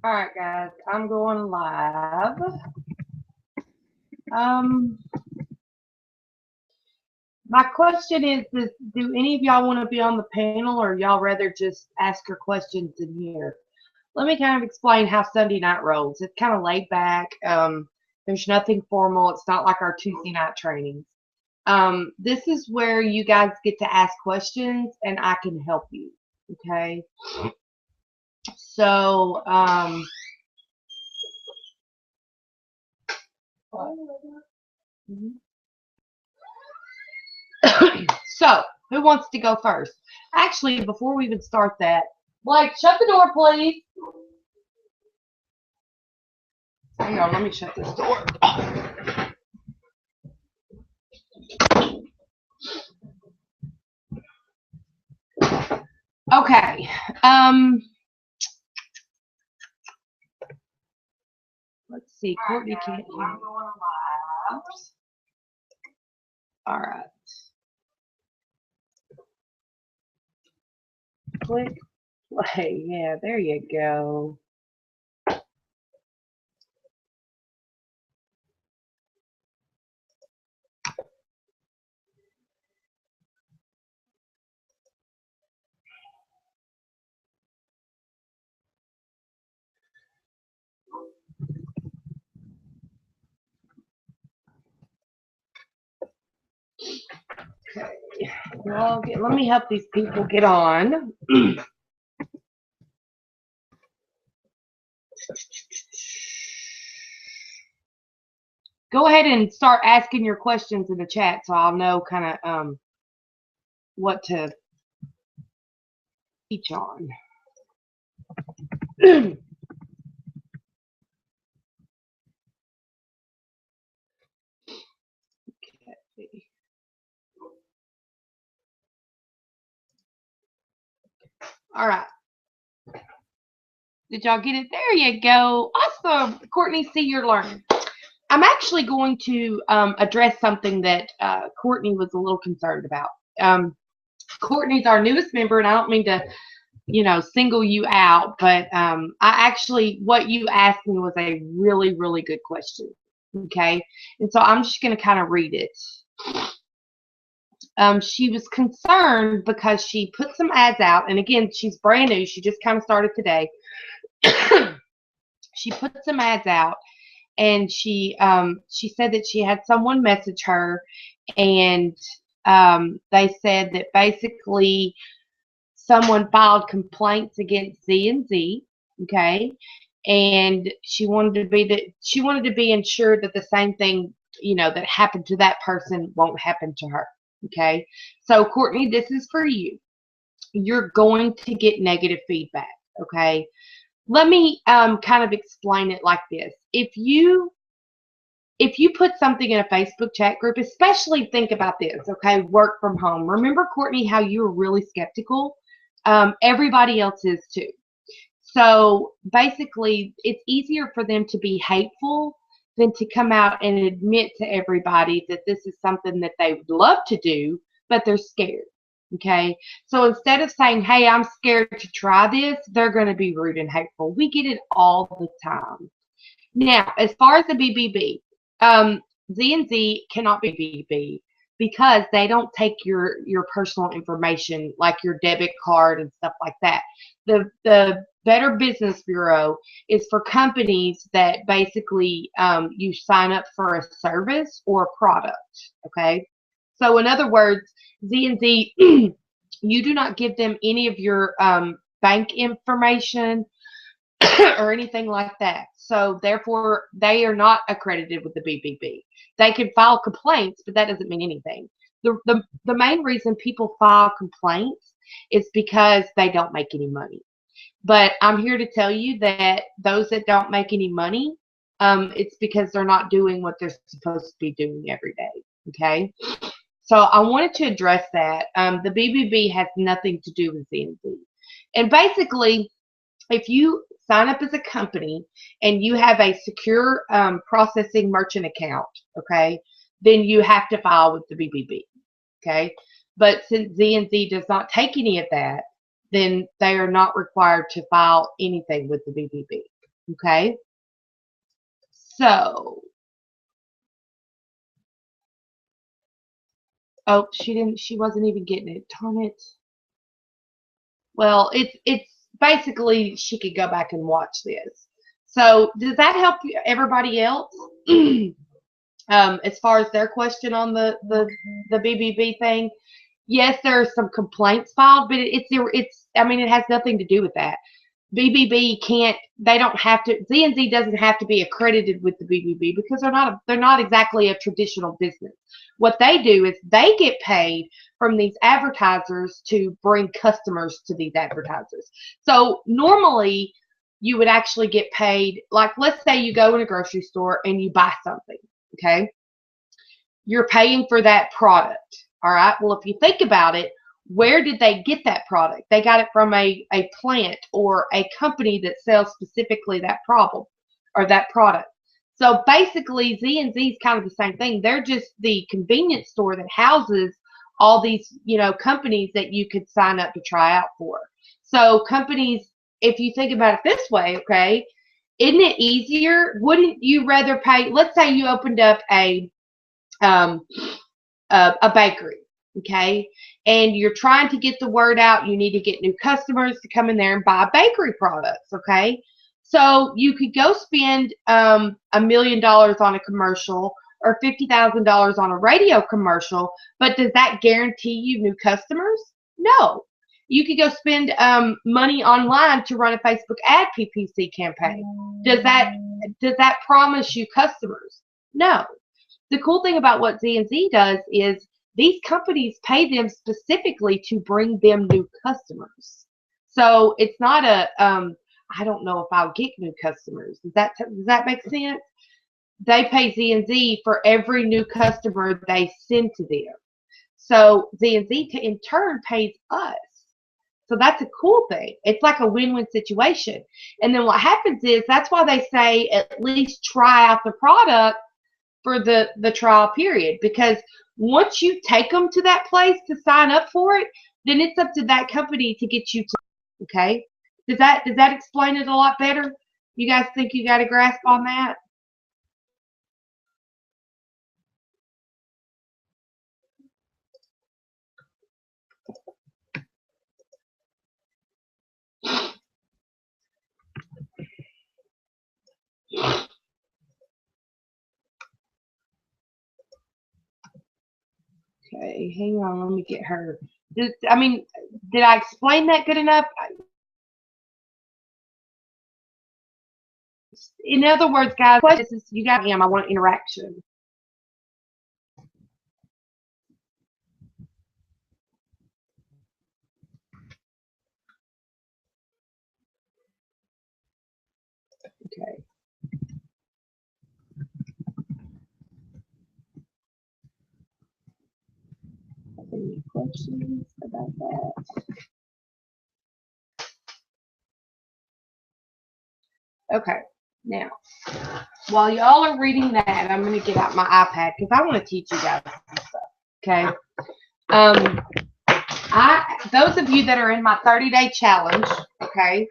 All right, guys, I'm going live. Um, my question is, do any of y'all want to be on the panel, or y'all rather just ask your questions in here? Let me kind of explain how Sunday night rolls. It's kind of laid back. There's nothing formal. It's not like our Tuesday night trainings. This is where you guys get to ask questions, and I can help you. Okay. So, so, who wants to go first? Actually, before we even start that, Blake, shut the door, please. Hang on, let me shut this door. Okay. Let's see. Courtney can't hear. Oops. All right. Click play. Yeah, there you go. Okay. Well, let me help these people get on. Go ahead and start asking your questions in the chat so I'll know kind of what to teach on. Okay. All right. Did y'all get it? There you go. Awesome. Courtney, see, you're learning. I'm actually going to address something that Courtney was a little concerned about. Courtney's our newest member, and I don't mean to, single you out, but what you asked me was a really, really good question. Okay. And so I'm just going to kind of read it. She was concerned because she put some ads out, and again, she's brand new. She just kind of started today. She put some ads out, and she said that she had someone message her, and they said that basically someone filed complaints against Z and Z, okay, and she wanted to be ensured that the same thing that happened to that person won't happen to her. Okay, so Courtney, this is for you. You're going to get negative feedback. Okay, let me kind of explain it like this. If you put something in a Facebook chat group, especially think about this, okay, work from home. Remember, Courtney, how you were really skeptical? Everybody else is too. So basically, it's easier for them to be hateful than to come out and admit to everybody that this is something that they would love to do, but they're scared. Okay. So instead of saying, hey, I'm scared to try this, they're going to be rude and hateful. We get it all the time. Now, as far as the BBB, Z and Z cannot be BBB because they don't take your personal information like your debit card and stuff like that. The Better Business Bureau is for companies that basically you sign up for a service or a product. Okay, so in other words, Z and Z, you do not give them any of your bank information or anything like that. So therefore, they are not accredited with the BBB. They can file complaints, but that doesn't mean anything. The main reason people file complaints is because they don't make any money. But I'm here to tell you that those that don't make any money, it's because they're not doing what they're supposed to be doing every day. Okay. So I wanted to address that. The BBB has nothing to do with ZNZ. And basically, if you sign up as a company and you have a secure processing merchant account, okay, then you have to file with the BBB, okay? But since Z&Z does not take any of that, then they are not required to file anything with the BBB, Okay. So, oh, she wasn't even getting it. Darn it. Well, it's basically she could go back and watch this. So, does that help everybody else? As far as their question on the BBB thing, yes, there are some complaints filed, but it's I mean, it has nothing to do with that. BBB can't. They don't have to. Z&Z doesn't have to be accredited with the BBB because they're not exactly a traditional business. What they do is they get paid from these advertisers to bring customers to these advertisers. So normally you would actually get paid, like let's say you go in a grocery store and you buy something, okay? You're paying for that product, all right? Well, if you think about it, where did they get that product? They got it from a plant or a company that sells specifically that problem or that product. So basically, Z&Z is kind of the same thing. They're just the convenience store that houses all these, companies that you could sign up to try out for. So companies, if you think about it this way, okay, isn't it easier? Wouldn't you rather pay? Let's say you opened up um, a bakery, okay, and you're trying to get the word out. You need to get new customers to come in there and buy bakery products, okay? So you could go spend $1 million on a commercial or $50,000 on a radio commercial, but does that guarantee you new customers? No. You could go spend money online to run a Facebook ad PPC campaign. Does that promise you customers? No. The cool thing about what Z&Z does is these companies pay them specifically to bring them new customers. So it's not I don't know if I'll get new customers. Does that make sense? They pay Z&Z for every new customer they send to them. So Z&Z in turn pays us. So that's a cool thing. It's like a win-win situation. And then what happens is that's why they say at least try out the product for the trial period, because once you take them to that place to sign up for it, then it's up to that company to get you to. Okay, does that explain it a lot better? You guys think you got a grasp on that? Okay, hang on, let me get her. I mean, did I explain that good enough? In other words, guys, this is you got him. I want interaction. Okay. Any questions about that? Okay. Now, while y'all are reading that, I'm going to get out my iPad because I want to teach you guys some stuff. Okay. Those of you that are in my 30-day challenge, okay,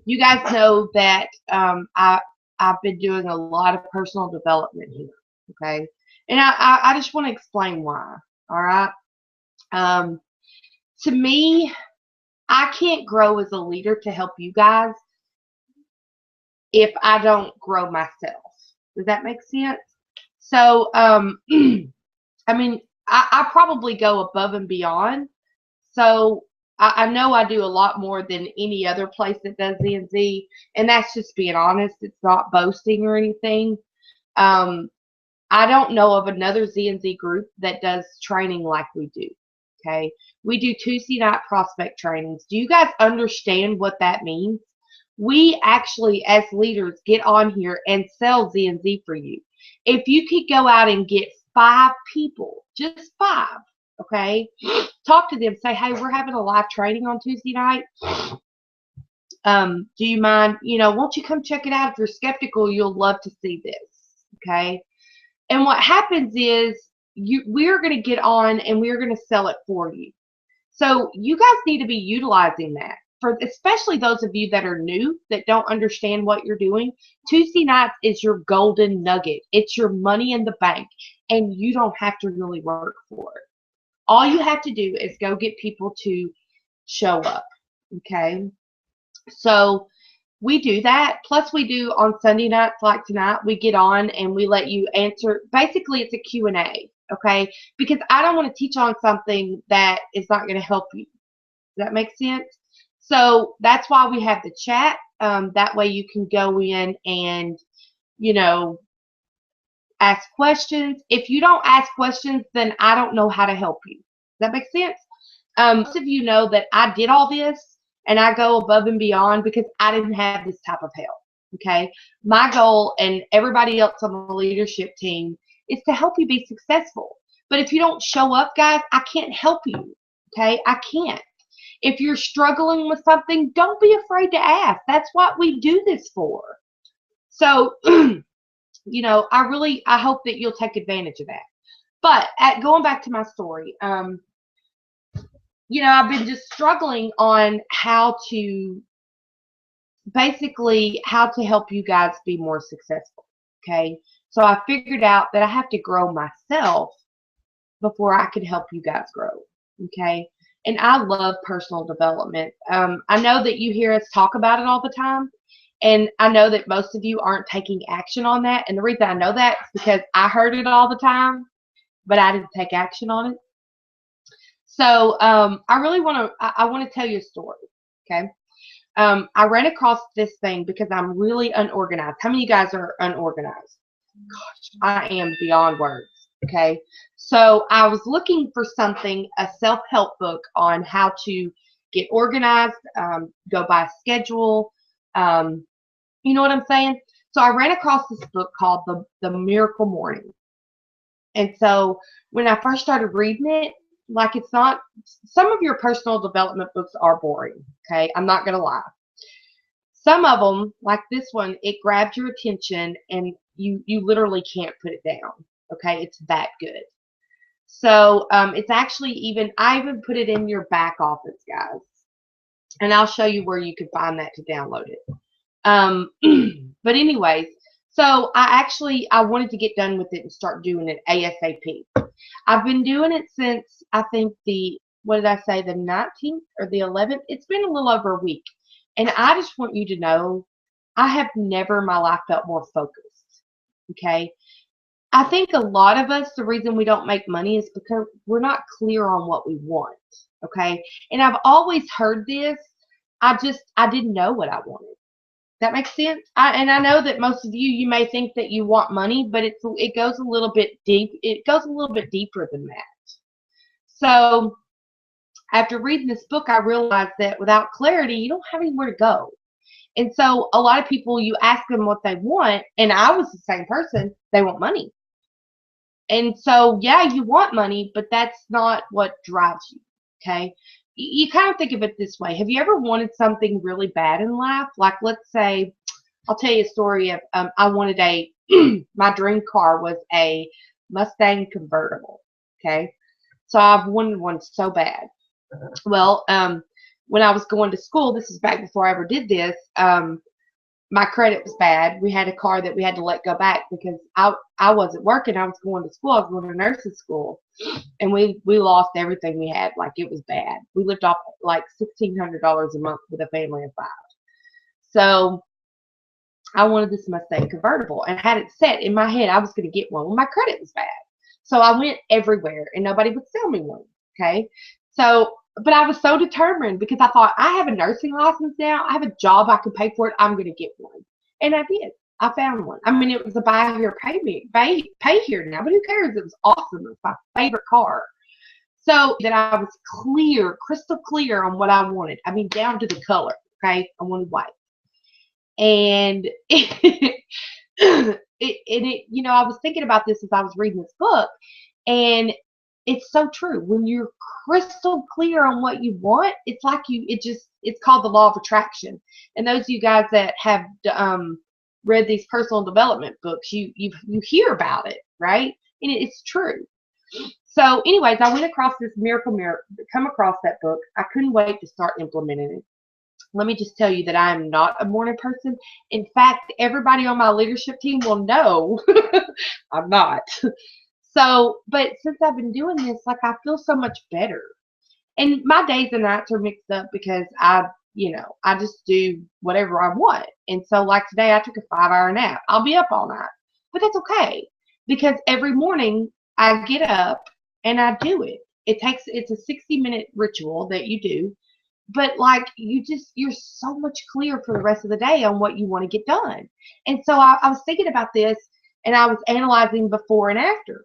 you guys know that I've been doing a lot of personal development here. Okay. And I just want to explain why. All right. To me, I can't grow as a leader to help you guys if I don't grow myself. Does that make sense? So, I mean, I probably go above and beyond. So I know I do a lot more than any other place that does Z&Z, and that's just being honest. It's not boasting or anything. I don't know of another Z&Z group that does training like we do. Okay, we do Tuesday night prospect trainings. Do you guys understand what that means? We actually, as leaders, get on here and sell Z&Z for you. If you could go out and get 5 people, just 5, okay, talk to them, say, hey, we're having a live training on Tuesday night. Do you mind, won't you come check it out? If you're skeptical, you'll love to see this, okay? And what happens is we're going to get on and we're going to sell it for you. So you guys need to be utilizing that. for especially those of you that are new, that don't understand what you're doing, Tuesday nights is your golden nugget. It's your money in the bank, and you don't have to really work for it. All you have to do is go get people to show up. Okay. So we do that. Plus we do on Sunday nights like tonight, we get on and we let you answer. Basically, it's a Q&A. Okay. Because I don't want to teach on something that is not going to help you. Does that make sense? So that's why we have the chat. That way you can go in and, you know, ask questions. If you don't ask questions, then I don't know how to help you. Does that make sense? Most of you know that I did all this and I go above and beyond because I didn't have this type of help. Okay. My goal and everybody else on the leadership team is to help you be successful. But if you don't show up, guys, I can't help you. Okay. I can't. If you're struggling with something, don't be afraid to ask. That's what we do this for. So, you know, I hope that you'll take advantage of that. But going back to my story, you know, I've been just struggling on how to help you guys be more successful. Okay. So I figured out that I have to grow myself before I could help you guys grow. Okay. And I love personal development. I know that you hear us talk about it all the time. And I know that most of you aren't taking action on that. And the reason I know that is because I heard it all the time, but I didn't take action on it. So I really want to tell you a story. Okay. I ran across this thing because I'm really unorganized. How many of you guys are unorganized? Gosh, I am beyond words. Okay. So I was looking for something, a self-help book on how to get organized, go by a schedule. You know what I'm saying? So I ran across this book called The Miracle Morning. And so when I first started reading it, like it's not, some of your personal development books are boring. Okay. I'm not going to lie. Some of them, like this one, it grabs your attention and you literally can't put it down. Okay. It's that good. So it's actually I even put it in your back office, guys. And I'll show you where you can find that to download it. But anyways, so I wanted to get done with it and start doing it ASAP. I've been doing it since I think the 19th or the 11th. It's been a little over a week. And I just want you to know I have never in my life felt more focused. Okay. I think a lot of us, the reason we don't make money is because we're not clear on what we want. Okay. And I've always heard this. I didn't know what I wanted. That makes sense. And I know that most of you may think that you want money, but it goes a little bit deep. It goes a little bit deeper than that. So after reading this book, I realized that without clarity, you don't have anywhere to go. And so a lot of people, you ask them what they want, and I was the same person. They want money. And so, yeah, you want money, but that's not what drives you. Okay. You kind of think of it this way. Have you ever wanted something really bad in life? Like, let's say, I'll tell you a story of, I wanted my dream car was a Mustang convertible. Okay. So I've wanted one so bad. Well, when I was going to school, this is back before I ever did this, my credit was bad. We had a car that we had to let go back because I wasn't working. I was going to school. I was going to nursing school. And we lost everything we had. Like, it was bad. We lived off like $1,600 a month with a family of 5. So I wanted this Mustang convertible and had it set in my head I was going to get one when my credit was bad. So I went everywhere and nobody would sell me one. Okay. So, but I was so determined because I thought, I have a nursing license now. I have a job. I can pay for it. I'm going to get one. And I did. I found one. I mean, it was a buy here, pay here now, but who cares? It was awesome. It was my favorite car. So that I was crystal clear on what I wanted. I mean, down to the color. Okay. I wanted white. And you know, I was thinking about this as I was reading this book, and it's so true. When you're crystal clear on what you want, it's like it's called the law of attraction. And those of you guys that have read these personal development books, you hear about it, right? And it's true. So anyways, I went across this come across that book. I couldn't wait to start implementing it. let me just tell you that I am not a morning person. In fact, everybody on my leadership team will know I'm not. So, but since I've been doing this, like, I feel so much better. And my days and nights are mixed up because I just do whatever I want. And so, like today, I took a 5-hour nap. I'll be up all night, but that's okay because every morning I get up and I do it. It's a 60-minute ritual that you do, but like you're so much clearer for the rest of the day on what you want to get done. And so I was thinking about this and I was analyzing before and after.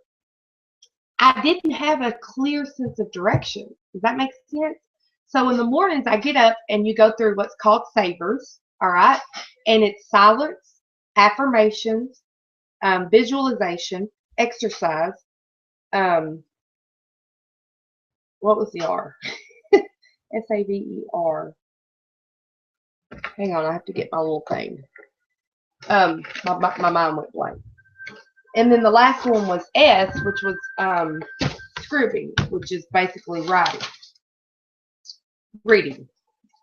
I didn't have a clear sense of direction. Does that make sense? So in the mornings, I get up and you go through what's called savers, all right? And it's silence, affirmations, visualization, exercise. What was the R? SAVER. Hang on, I have to get my little thing. My mind went blank. And then the last one was S, which was scribbing, which is basically writing. Reading.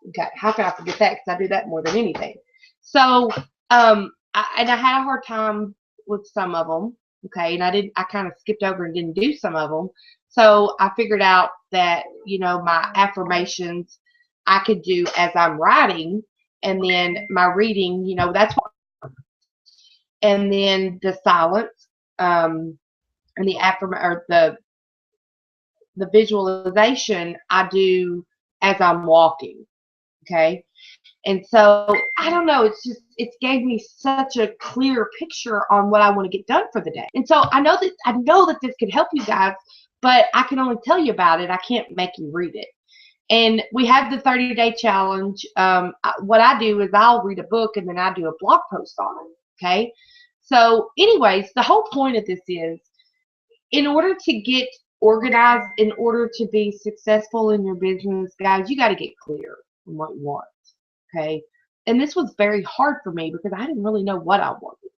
Okay, how can I forget that? Because I do that more than anything. So, I had a hard time with some of them. Okay, and I kind of skipped over and didn't do some of them. So I figured out that my affirmations I could do as I'm writing, and then my reading, that's what. And then the silence, and the the visualization I do as I'm walking. Okay. And so I don't know, it's gave me such a clear picture on what I want to get done for the day. And so I know that this could help you guys, but I can only tell you about it. I can't make you read it. And we have the 30-day challenge. What I do is I'll read a book and then I do a blog post on it. Okay. So anyways, the whole point of this is, in order to get organized, in order to be successful in your business, guys, you got to get clear on what you want. Okay. And this was very hard for me because I didn't really know what I wanted.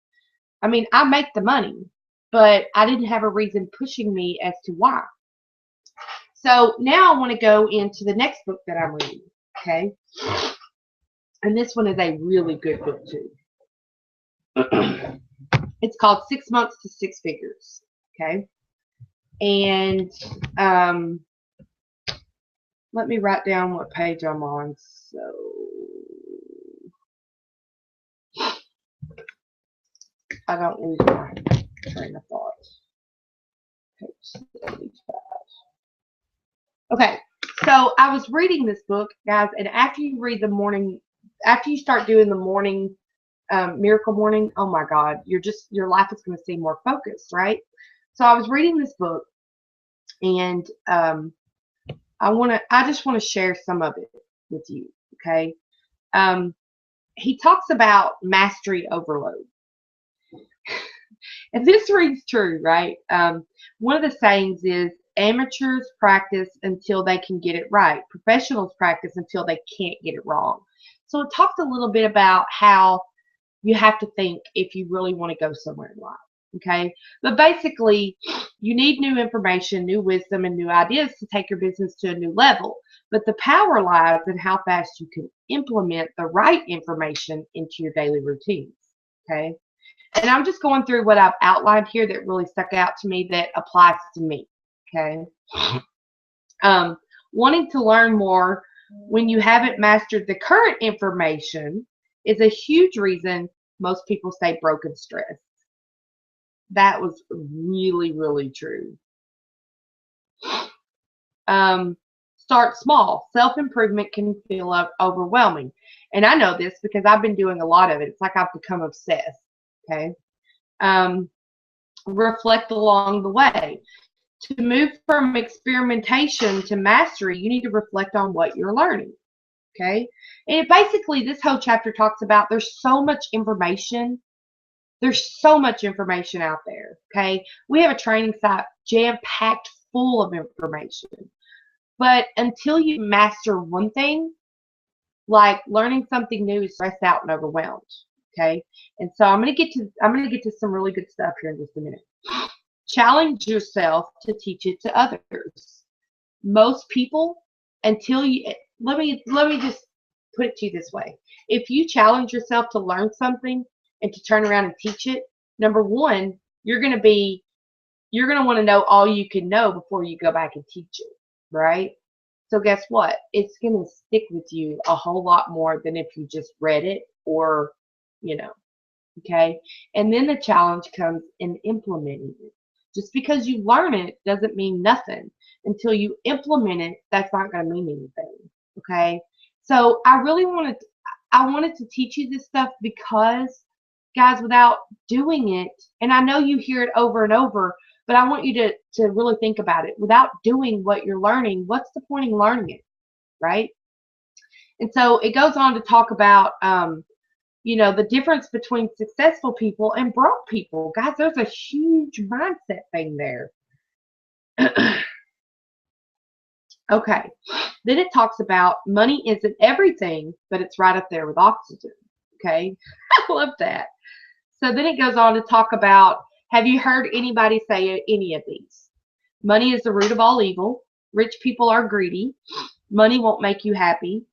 I mean, I make the money, but I didn't have a reason pushing me as to why. So now I want to go into the next book that I'm reading. Okay. And this one is a really good book too. It's called 6 Months to Six Figures. Okay. And let me write down what page I'm on. So I don't lose my train of thought. Page 75. Okay, so I was reading this book, guys, and after you start doing the morning miracle morning, oh my God, your life is going to seem more focused, right? So I was reading this book, and I just want to share some of it with you. Okay, he talks about mastery overload. And this rings true, right? One of the sayings is, amateurs practice until they can get it right. Professionals practice until they can't get it wrong. So it talks a little bit about how you have to think if you really want to go somewhere in life. Okay? But basically, you need new information, new wisdom, and new ideas to take your business to a new level. But the power lies in how fast you can implement the right information into your daily routines. Okay? And I'm just going through what I've outlined here that really stuck out to me that applies to me. Okay. Wanting to learn more when you haven't mastered the current information is a huge reason most people stay broke and stressed. That was really, really true. Start small. Self-improvement can feel overwhelming. And I know this because I've been doing a lot of it. It's like I've become obsessed. Okay. Reflect along the way. To move from experimentation to mastery, you need to reflect on what you're learning. Okay. And basically, this whole chapter talks about there's so much information. There's so much information out there. Okay. We have a training site jam-packed full of information. But until you master one thing, like learning something new is stressed out and overwhelmed. Okay. And so I'm gonna get to some really good stuff here in just a minute. Challenge yourself to teach it to others. Most people, let me just put it to you this way. If you challenge yourself to learn something and to turn around and teach it, number one, you're going to want to know all you can know before you go back and teach it, right? So guess what? It's going to stick with you a whole lot more than if you just read it or, you know, okay? And then the challenge comes in implementing it. Just because you learn it doesn't mean nothing. Until you implement it, that's not going to mean anything, okay? So I wanted to teach you this stuff because, guys, without doing it, and I know you hear it over and over, but I want you to really think about it. Without doing what you're learning, what's the point in learning it, right? And so it goes on to talk about, you know, the difference between successful people and broke people. Guys, there's a huge mindset thing there. Okay. Then it talks about money isn't everything, but it's right up there with oxygen. Okay. I love that. So then it goes on to talk about, have you heard anybody say any of these? Money is the root of all evil. Rich people are greedy. Money won't make you happy.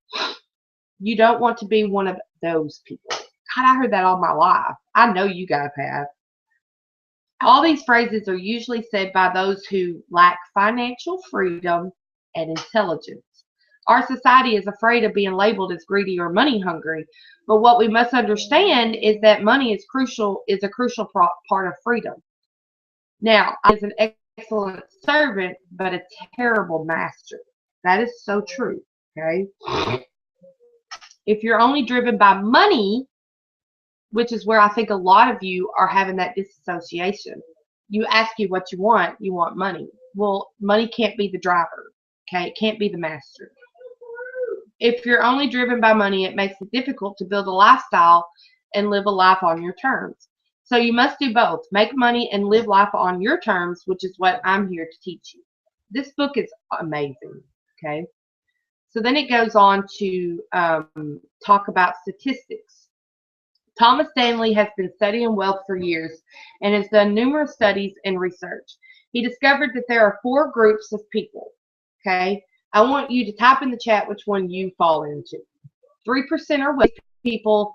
You don't want to be one of those people. God, I heard that all my life. I know you guys have. All these phrases are usually said by those who lack financial freedom and intelligence. Our society is afraid of being labeled as greedy or money hungry, but what we must understand is that money is a crucial part of freedom. Now, I is an excellent servant, but a terrible master. That is so true, okay? If you're only driven by money, which is where I think a lot of you are having that disassociation. You ask you what you want money. Well, money can't be the driver, okay? It can't be the master. If you're only driven by money, it makes it difficult to build a lifestyle and live a life on your terms. So you must do both. Make money and live life on your terms, which is what I'm here to teach you. This book is amazing, okay? So then it goes on to talk about statistics. Thomas Stanley has been studying wealth for years and has done numerous studies and research. He discovered that there are 4 groups of people, okay? I want you to type in the chat which one you fall into. 3% are wealthy people.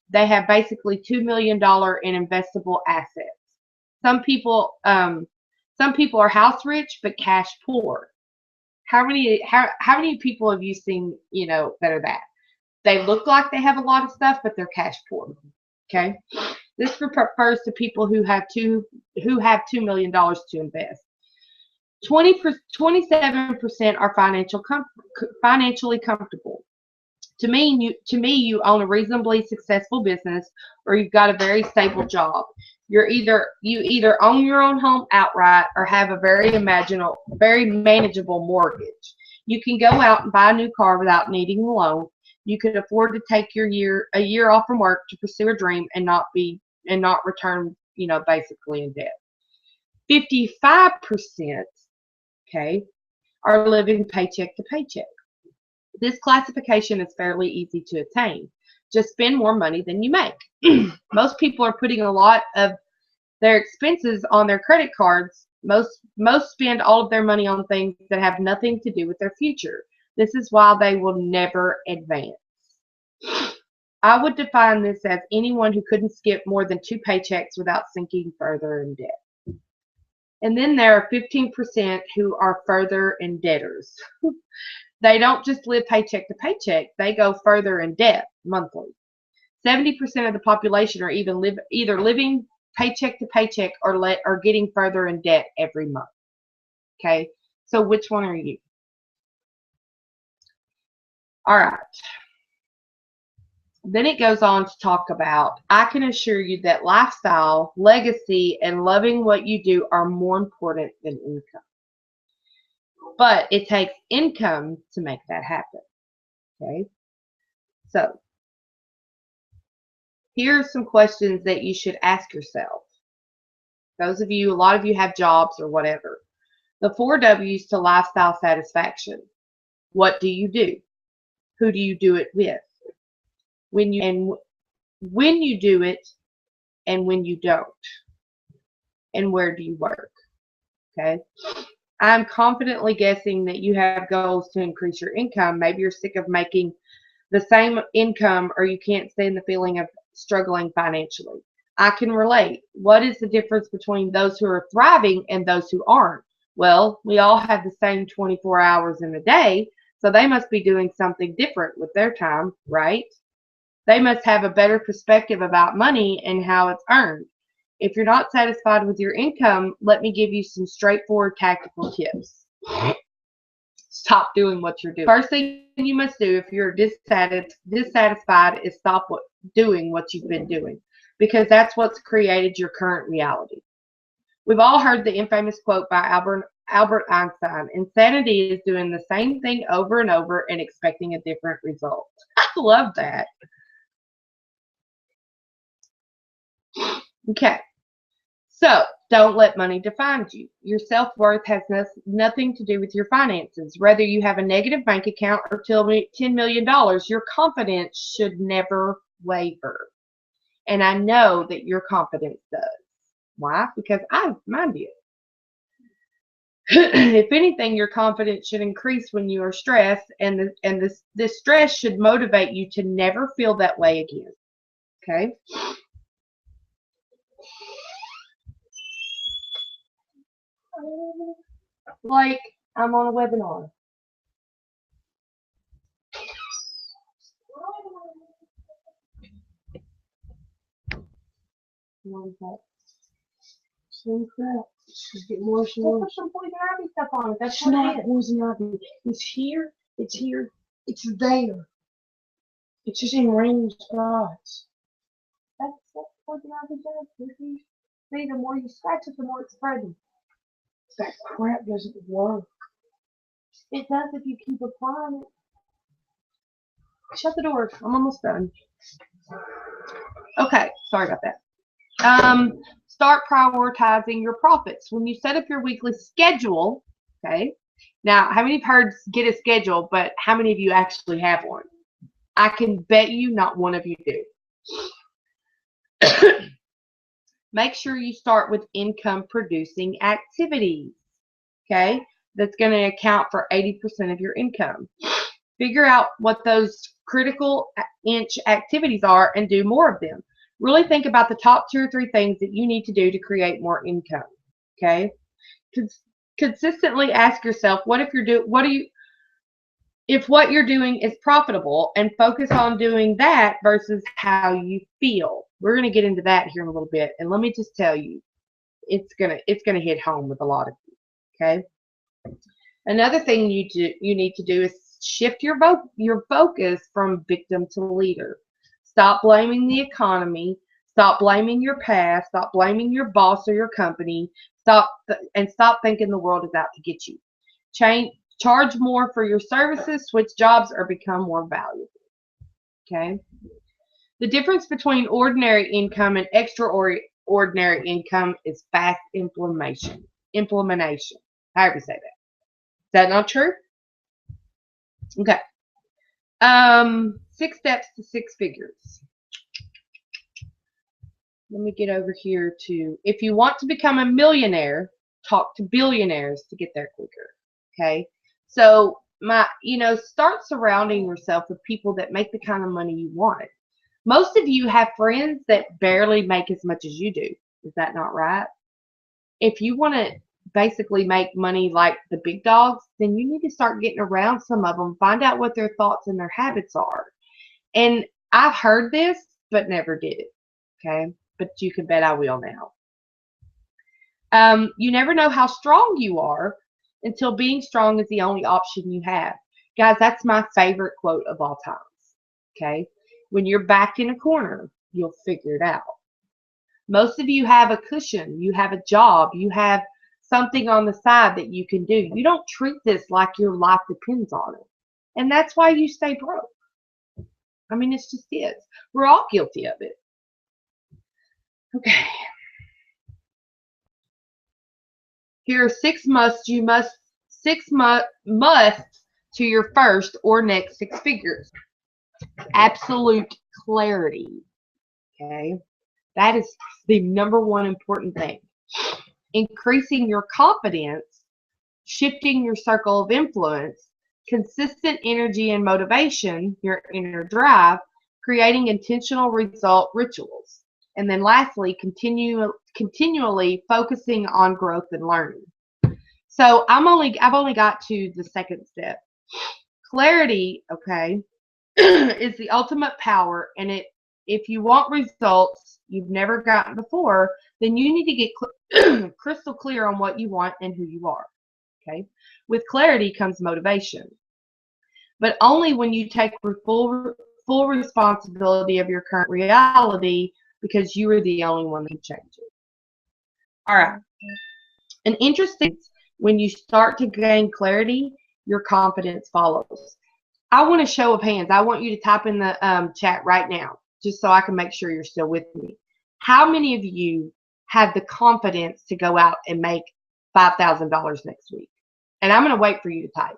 They have basically $2 million in investable assets. Some people are house rich but cash poor. How many people have you seen, you know, that are that? They look like they have a lot of stuff, but they're cash poor. Okay, this refers to people who have $2 million to invest. 27% are financially comfortable. To me, you own a reasonably successful business, or you've got a very stable job. You either own your own home outright, or have a very manageable mortgage. You can go out and buy a new car without needing a loan. You could afford to take a year off from work to pursue a dream and not return, you know, basically in debt. 55%, okay, are living paycheck to paycheck. This classification is fairly easy to attain. Just spend more money than you make. Most people are putting a lot of their expenses on their credit cards. Most spend all of their money on things that have nothing to do with their future. This is why they will never advance. I would define this as anyone who couldn't skip more than 2 paychecks without sinking further in debt. And then there are 15% who are further in debtors. They don't just live paycheck to paycheck. They go further in debt monthly. 70% of the population are either living paycheck to paycheck or getting further in debt every month. Okay, so which one are you? All right. Then it goes on to talk about, I can assure you that lifestyle, legacy, and loving what you do are more important than income. But it takes income to make that happen. Okay? So, here are some questions that you should ask yourself. A lot of you have jobs or whatever. The 4 W's to lifestyle satisfaction. What do you do? Who do you do it with? When you do it, and when you don't. And where do you work? Okay? I'm confidently guessing that you have goals to increase your income. Maybe you're sick of making the same income or you can't stand the feeling of struggling financially. I can relate. What is the difference between those who are thriving and those who aren't? Well, we all have the same 24 hours in a day, so they must be doing something different with their time, right? They must have a better perspective about money and how it's earned. If you're not satisfied with your income, let me give you some straightforward tactical tips. Stop doing what you're doing. First thing you must do if you're dissatisfied is stop doing what you've been doing, because that's what's created your current reality. We've all heard the infamous quote by Albert Einstein: insanity is doing the same thing over and over and expecting a different result. I love that. Okay. So, don't let money define you. Your self-worth has nothing to do with your finances. Whether you have a negative bank account or $10 million, your confidence should never waver. And I know that your confidence does. Why? Because mine did. If anything, your confidence should increase when you are stressed, and this stress should motivate you to never feel that way again. Okay? Like I'm on a webinar. What is that? Same crap. She's getting worse and worse. Put some poison ivy stuff on it. That's not poison ivy. It's here. It's here. It's there. It's just in random spots. That's poison ivy does. See, the more you scratch it, the more it's spreading. That crap doesn't work. It does if you keep applying it. Shut the door. I'm almost done. Okay, sorry about that. Start prioritizing your profits. When you set up your weekly schedule, okay, now how many have heard get a schedule, but how many of you actually have one? I can bet you not one of you do. Make sure you start with income producing activities, okay? That's going to account for 80% of your income. Figure out what those critical inch activities are and do more of them. Really think about the top 2 or 3 things that you need to do to create more income, okay? Consistently ask yourself, if what you're doing is profitable, and focus on doing that versus how you feel. We're going to get into that here in a little bit, and let me just tell you, it's gonna hit home with a lot of you. Okay. Another thing you need to do is shift your focus from victim to leader. Stop blaming the economy. Stop blaming your past. Stop blaming your boss or your company. Stop thinking the world is out to get you. Charge more for your services, switch jobs, or become more valuable. Okay? The difference between ordinary income and extraordinary income is fast implementation. However you say that. Is that not true? Okay. 6 steps to 6 figures. Let me get over here to, if you want to become a millionaire, talk to billionaires to get there quicker. Okay? So, start surrounding yourself with people that make the kind of money you want. Most of you have friends that barely make as much as you do. Is that not right? If you want to basically make money like the big dogs, then you need to start getting around some of them, find out what their thoughts and their habits are. And I've heard this, but never did it. Okay? But you can bet I will now. You never know how strong you are until being strong is the only option you have. Guys, that's my favorite quote of all times. Okay? When you're backed in a corner, you'll figure it out. Most of you have a cushion. You have a job. You have something on the side that you can do. You don't treat this like your life depends on it. And that's why you stay broke. I mean, it's just is. We're all guilty of it. Okay. Here are 6 musts to your first or next 6 figures. Absolute clarity. Okay. That is the number one important thing. Increasing your confidence shifting your circle of influence, consistent energy and motivation, your inner drive, creating intentional result rituals. And then lastly, continually focusing on growth and learning. So I've only got to the second step. Clarity, okay, is the ultimate power, and if you want results you've never gotten before, then you need to get crystal clear on what you want and who you are. Okay, with clarity comes motivation, but only when you take full responsibility of your current reality, because you are the only one who can change it. All right, an interesting, when you start to gain clarity, your confidence follows. I want a show of hands. I want you to type in the chat right now, just so I can make sure you're still with me. How many of you have the confidence to go out and make $5,000 next week? And I'm going to wait for you to type.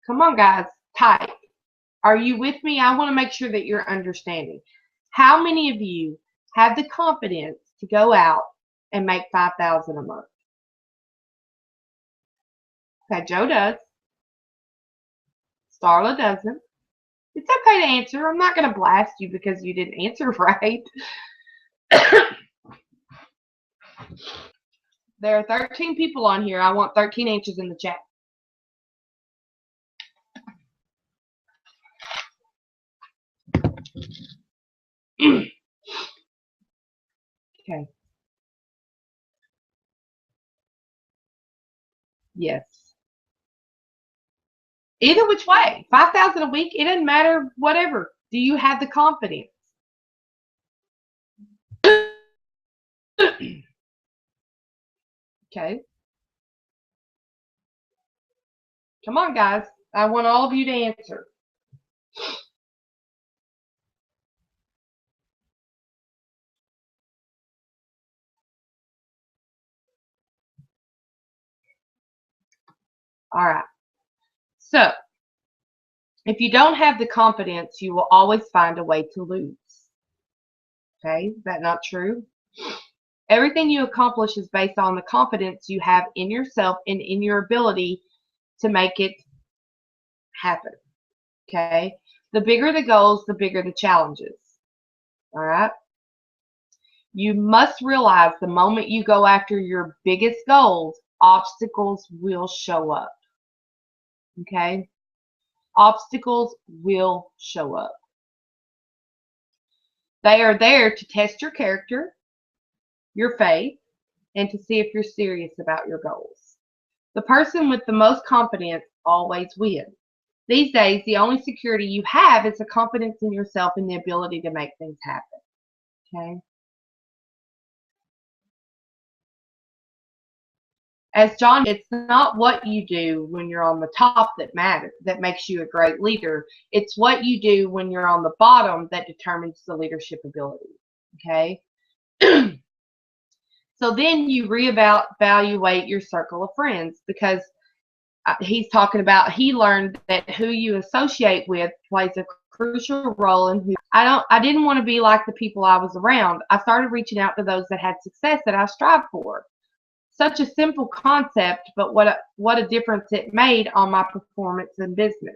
Come on, guys, type. Are you with me? I want to make sure that you're understanding. How many of you have the confidence to go out and make $5,000 a month? Okay, Joe does. Starla doesn't. It's okay to answer. I'm not going to blast you because you didn't answer right. There are 13 people on here. I want 13 answers in the chat. Okay. Yes. Either which way, 5,000 a week, it doesn't matter, whatever. Do you have the confidence? Okay. Come on, guys. I want all of you to answer. All right. So, if you don't have the confidence, you will always find a way to lose. Okay? Is that not true? Everything you accomplish is based on the confidence you have in yourself and in your ability to make it happen. Okay? The bigger the goals, the bigger the challenges. All right? You must realize the moment you go after your biggest goals, obstacles will show up. Okay? Obstacles will show up. They are there to test your character, your faith, and to see if you're serious about your goals. The person with the most confidence always wins. These days, the only security you have is the confidence in yourself and the ability to make things happen. Okay? As John, it's not what you do when you're on the top that matters, that makes you a great leader. It's what you do when you're on the bottom that determines the leadership ability. Okay? So then you reevaluate your circle of friends, because he's talking about, he learned that who you associate with plays a crucial role in who. I didn't want to be like the people I was around. I started reaching out to those that had success that I strived for. Such a simple concept, but what a difference it made on my performance in business.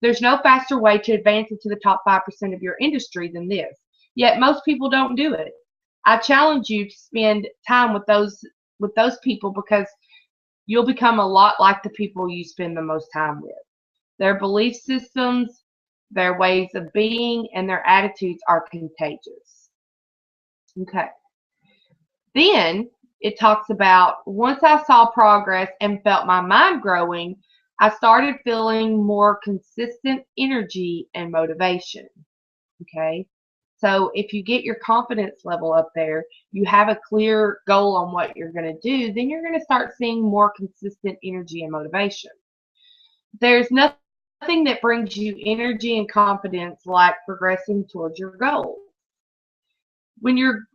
There's no faster way to advance into the top 5% of your industry than this. Yet most people don't do it. I challenge you to spend time with those people, because you'll become a lot like the people you spend the most time with. Their belief systems, their ways of being, and their attitudes are contagious. Okay. Then it talks about, once I saw progress and felt my mind growing, I started feeling more consistent energy and motivation. Okay. So if you get your confidence level up there, you have a clear goal on what you're going to do, then you're going to start seeing more consistent energy and motivation. There's nothing that brings you energy and confidence like progressing towards your goal. When you're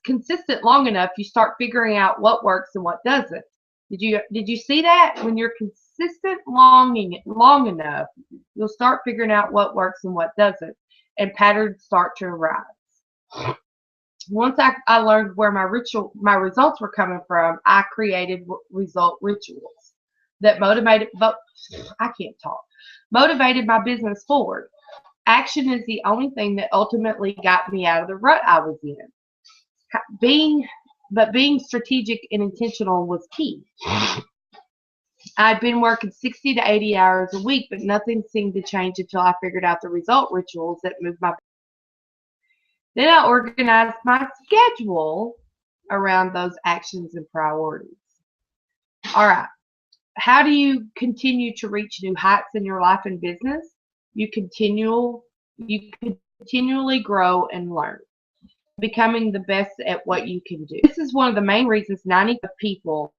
consistent long enough, you start figuring out what works and what doesn't. Did you see that? When you're consistent long enough, you'll start figuring out what works and what doesn't, and patterns start to arise. Once I learned where my results were coming from, I created result rituals that motivated my business forward. Action is the only thing that ultimately got me out of the rut I was in. Being strategic and intentional was key. I'd been working 60 to 80 hours a week, but nothing seemed to change until I figured out the result rituals that moved my. Then I organized my schedule around those actions and priorities. All right. How do you continue to reach new heights in your life and business? You continually grow and learn, becoming the best at what you can do. This is one of the main reasons 90% of people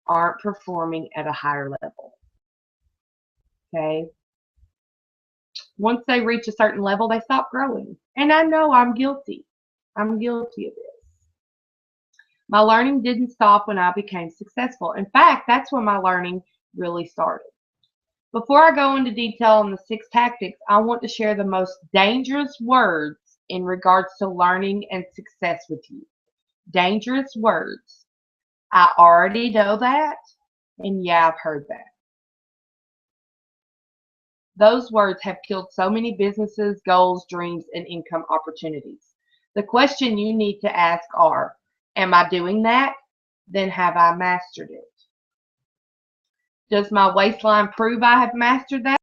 aren't performing at a higher level. Okay? Once they reach a certain level, they stop growing. And I know I'm guilty. I'm guilty of this. My learning didn't stop when I became successful. In fact, that's when my learning really started. Before I go into detail on the 6 tactics, I want to share the most dangerous words in regards to learning and success with you. Dangerous words. I already know that, and yeah, I've heard that. Those words have killed so many businesses, goals, dreams, and income opportunities. The question you need to ask are, am I doing that? Then have I mastered it? Does my waistline prove I have mastered that?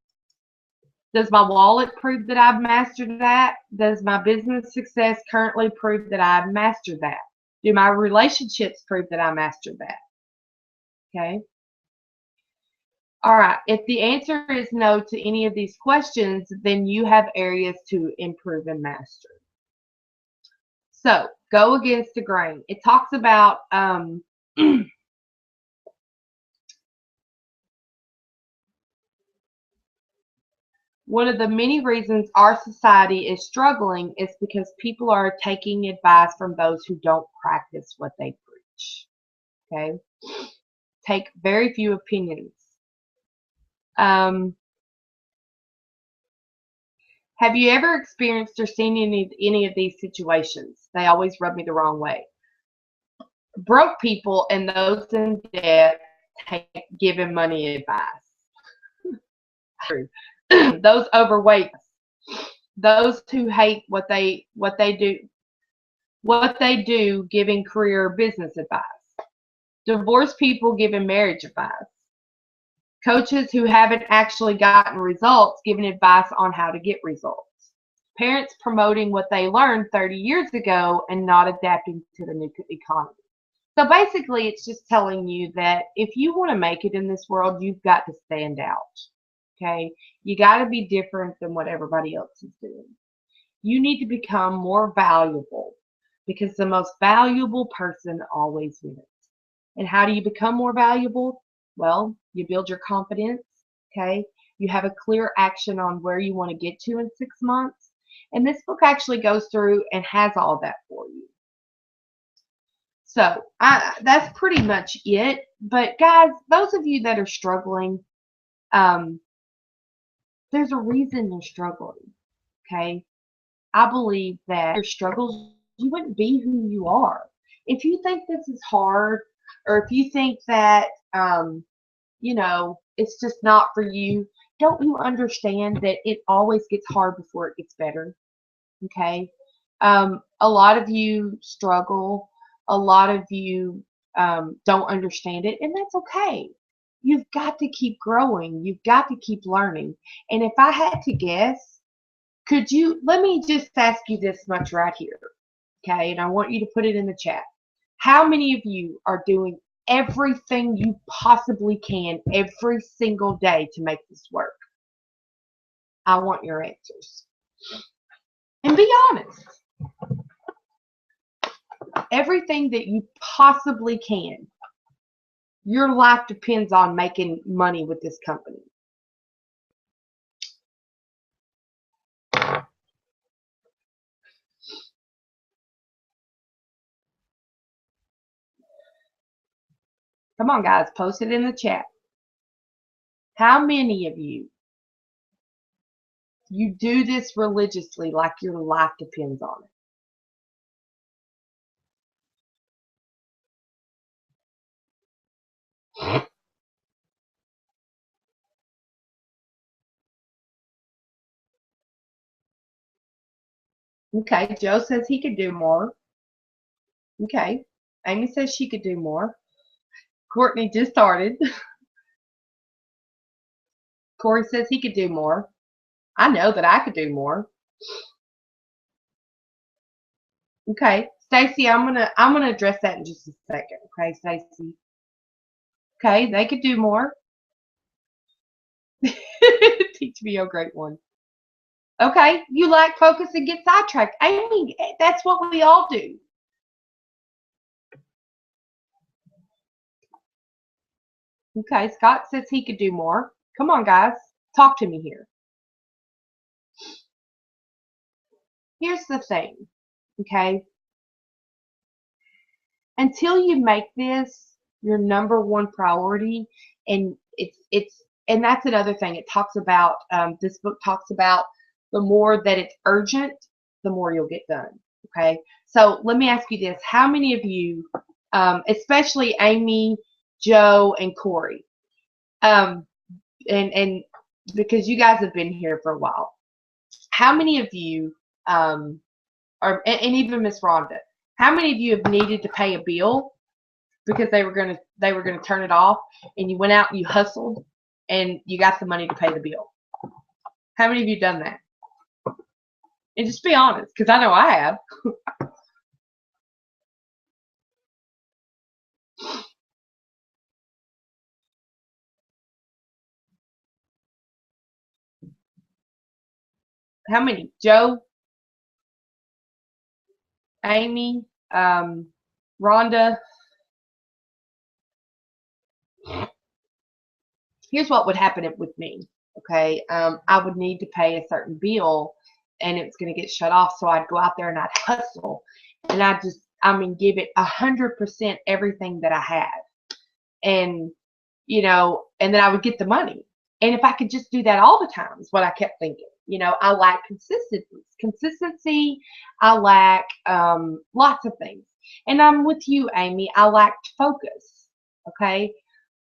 Does my wallet prove that I've mastered that? Does my business success currently prove that I've mastered that? Do my relationships prove that I mastered that? Okay. All right. If the answer is no to any of these questions, then you have areas to improve and master. So go against the grain. It talks about one of the many reasons our society is struggling is because people are taking advice from those who don't practice what they preach. Okay? Take very few opinions. Have you ever experienced or seen any of these situations? They always rub me the wrong way. Broke people and those in debt giving money advice. Those overweight, those who hate what they do giving career or business advice. Divorced people giving marriage advice. Coaches who haven't actually gotten results giving advice on how to get results. Parents promoting what they learned 30 years ago and not adapting to the new economy. So basically, it's just telling you that if you want to make it in this world, you've got to stand out. Okay? You got to be different than what everybody else is doing. You need to become more valuable because the most valuable person always wins. And how do you become more valuable? Well, you build your confidence. Okay? You have a clear action on where you want to get to in 6 months. And this book actually goes through and has all that for you. So that's pretty much it. But guys, those of you that are struggling, there's a reason you're struggling. Okay? I believe that your struggles, you wouldn't be who you are. If you think this is hard, or if you think that, it's just not for you, don't you understand that it always gets hard before it gets better? Okay? A lot of you struggle. A lot of you don't understand it, and that's okay. You've got to keep growing. You've got to keep learning. And if I had to guess, let me just ask you this much right here, okay? And I want you to put it in the chat. How many of you are doing everything you possibly can every single day to make this work? I want your answers. And be honest. Everything that you possibly can. Your life depends on making money with this company. Come on, guys, post it in the chat. How many of you do this religiously like your life depends on it? Okay, Joe says he could do more. Okay, Amy says she could do more. Courtney just started. Corey says he could do more. I know that I could do more. Okay, Stacy, I'm gonna address that in just a second. Okay, Stacy. Okay, they could do more. Teach me, oh great one. Okay, you lack focus and get sidetracked. I mean, that's what we all do. Okay, Scott says he could do more. Come on, guys, talk to me here. Here's the thing, okay? Until you make this your number one priority, and and that's another thing. It talks about this book talks about the more that it's urgent, the more you'll get done. Okay, so let me ask you this: how many of you, especially Amy, Joe, and Corey, and because you guys have been here for a while, how many of you, and even Miss Rhonda, how many of you have needed to pay a bill because they were gonna turn it off, and you went out and you hustled and you got the money to pay the bill? How many of you done that? And just be honest, because I know I have. How many? Joe, Amy, Rhonda. Here's what would happen with me. Okay, I would need to pay a certain bill, and it's going to get shut off. So I'd go out there and I'd hustle, and give it 100% everything that I had, and and then I would get the money. And if I could just do that all the time, is what I kept thinking. I lack consistency. I lack lots of things. And I'm with you, Amy. I lacked focus. Okay.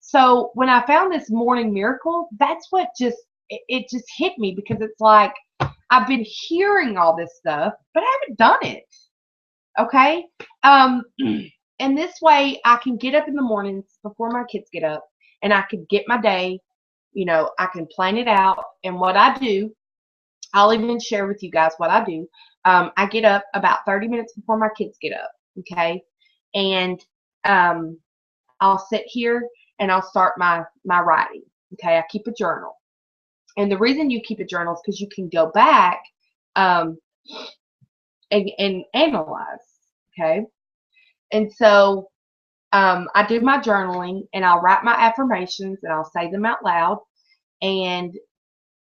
So when I found this morning miracle, that's what it just hit me, because it's like I've been hearing all this stuff, but I haven't done it. Okay. And this way I can get up in the mornings before my kids get up, and I can get my day, I can plan it out. And what I do, I'll even share with you guys what I do. I get up about 30 minutes before my kids get up. Okay. And I'll sit here and I'll start my writing. Okay. I keep a journal. And the reason you keep a journal is because you can go back and analyze. Okay. And so I do my journaling, and I'll write my affirmations, and I'll say them out loud, and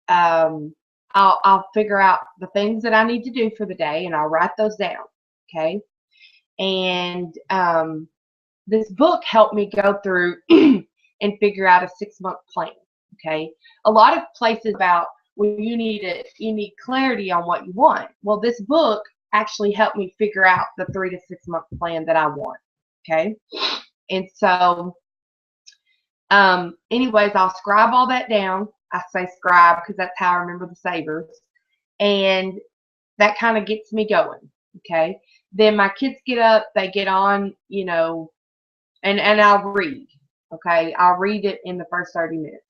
I'll figure out the things that I need to do for the day, and I'll write those down. Okay. And this book helped me go through and figure out a 6-month plan. Okay. A lot of places about, well, you need clarity on what you want. Well, this book actually helped me figure out the 3 to 6 month plan that I want. Okay. And so anyways, I'll scribe all that down. I say scribe because that's how I remember the savers, and that kind of gets me going. Okay. Then my kids get up, they get on, and I'll read. Okay. I'll read it in the first 30 minutes.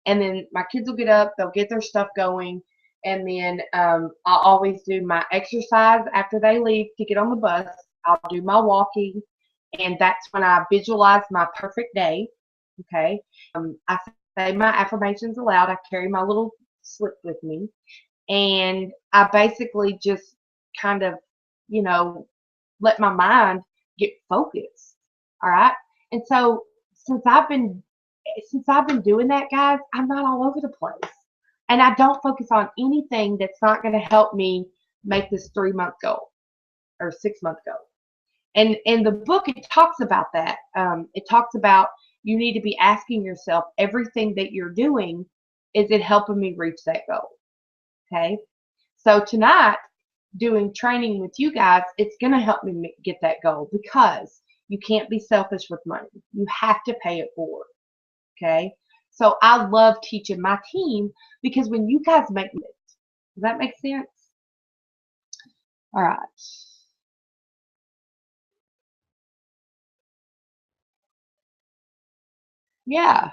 And then my kids will get up, they'll get their stuff going, and then I'll always do my exercise after they leave to get on the bus. I'll do my walking, and that's when I visualize my perfect day. Okay. I say my affirmations aloud. I carry my little slip with me, and I basically just kind of, you know, let my mind get focused. All right. And so since I've been doing that, guys, I'm not all over the place. And I don't focus on anything that's not going to help me make this 3-month goal or 6-month goal. And in the book, it talks about that. It talks about you need to be asking yourself, everything that you're doing, is it helping me reach that goal? Okay. So tonight, doing training with you guys, it's going to help me get that goal, because you can't be selfish with money. You have to pay it forward. Okay. So I love teaching my team, because when you guys make it, does that make sense? All right. Yeah.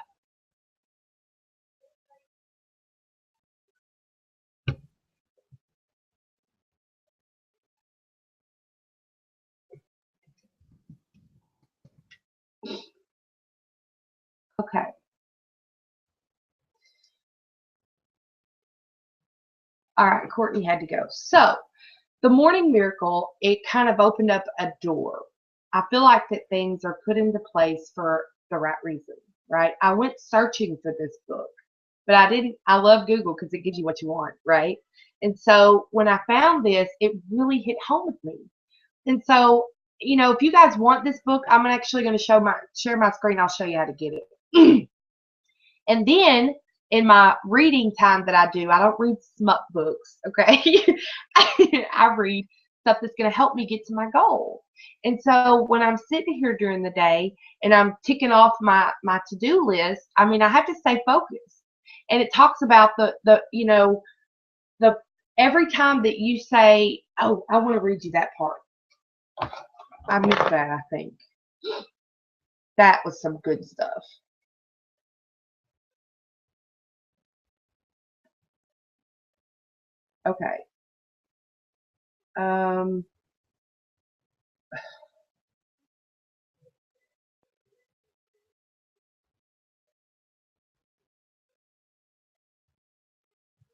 Okay. All right. Courtney had to go. So the morning miracle, it kind of opened up a door. I feel like that things are put into place for the right reason, right? I went searching for this book, but I didn't. I love Google because it gives you what you want, right? And so when I found this, it really hit home with me. And so, if you guys want this book, I'm actually going to share my screen. I'll show you how to get it. And then in my reading time that I do, I don't read smut books, okay? I read stuff that's going to help me get to my goal. And so when I'm sitting here during the day and I'm ticking off my to-do list, I mean, I have to stay focused. And it talks about the every time that you say, "Oh, I want to read you that part." I missed that, I think. That was some good stuff. Okay. Um,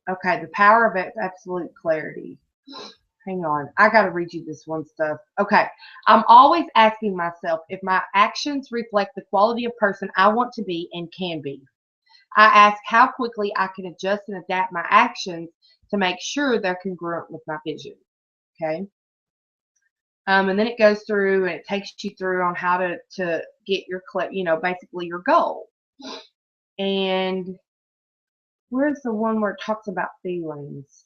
okay, the power of absolute clarity. Hang on. I got to read you this one stuff. Okay. I'm always asking myself if my actions reflect the quality of person I want to be and can be. I ask how quickly I can adjust and adapt my actions to make sure they're congruent with my vision. Okay. And then it goes through and it takes you through on how to get your basically your goal. And where's the one where it talks about feelings?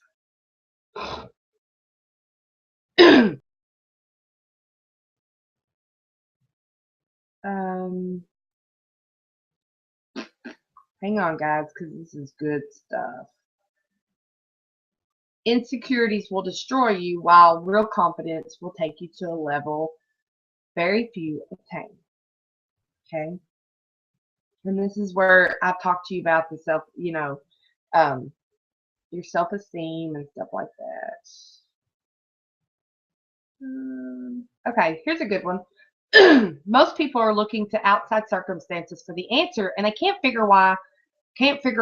um, Hang on, guys, because this is good stuff. Insecurities will destroy you, while real confidence will take you to a level very few attain. Okay. And this is where I talk to you about the um, your self-esteem and stuff like that. Okay, here's a good one. Most people are looking to outside circumstances for the answer, and they can't figure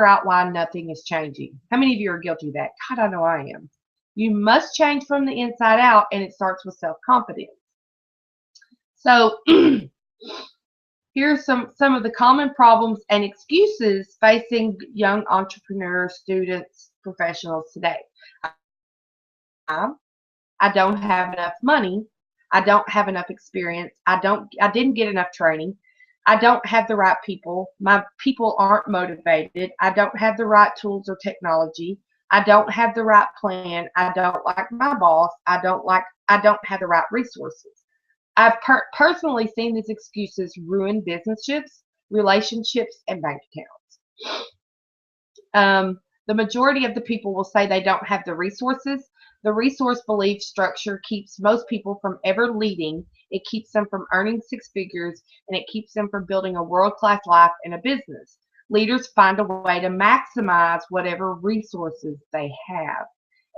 out why nothing is changing. How many of you are guilty of that? God, I know I am. You must change from the inside out, and it starts with self-confidence. So here's some of the common problems and excuses facing young entrepreneurs, students, professionals today. I don't have enough money. I don't have enough experience. I didn't get enough training. I don't have the right people. My people aren't motivated. I don't have the right tools or technology. I don't have the right plan. I don't like my boss. I don't have the right resources. I've personally seen these excuses ruin businesses, relationships, and bank accounts. The majority of the people will say they don't have the resources. The resource belief structure keeps most people from ever leading. It keeps them from earning 6 figures, and it keeps them from building a world-class life in a business. Leaders find a way to maximize whatever resources they have,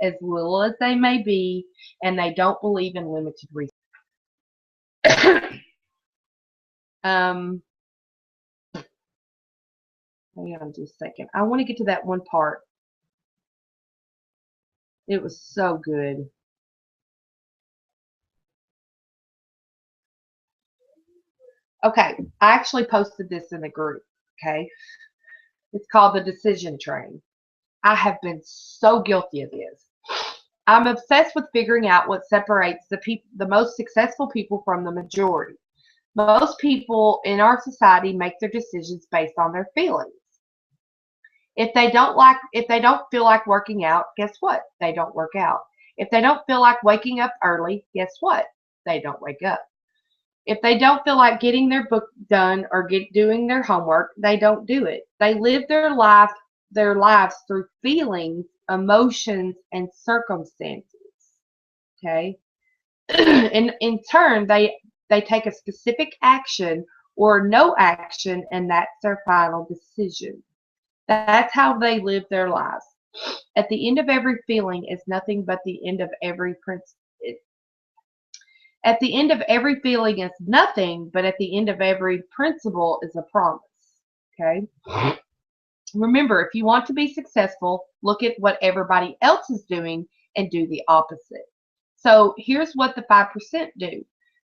as little as they may be, and they don't believe in limited resources. um, Hang on just a second. I want to get to that one part. It was so good. Okay, I actually posted this in the group. Okay, it's called the decision train. I have been so guilty of this. I'm obsessed with figuring out what separates the most successful people from the majority. Most people in our society make their decisions based on their feelings. If they don't feel like working out, guess what? They don't work out. If they don't feel like waking up early, guess what? They don't wake up. If they don't feel like getting their book done or doing their homework, they don't do it. They live their lives through feelings, emotions, and circumstances. Okay? And in turn, they take a specific action or no action, and that's their final decision. That's how they live their lives. At the end of every feeling is nothing but the end of every principle. At the end of every feeling is nothing, but at the end of every principle is a promise. Okay? Remember, if you want to be successful, look at what everybody else is doing and do the opposite. So here's what the 5% do.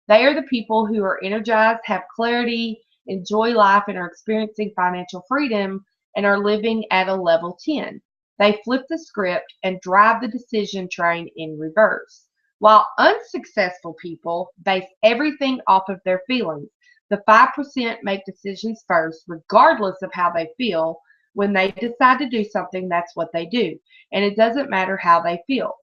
They are the people who are energized, have clarity, enjoy life, and are experiencing financial freedom and are living at a level 10. They flip the script and drive the decision train in reverse. While unsuccessful people base everything off of their feelings, the 5% make decisions first, regardless of how they feel. When they decide to do something, that's what they do. And it doesn't matter how they feel.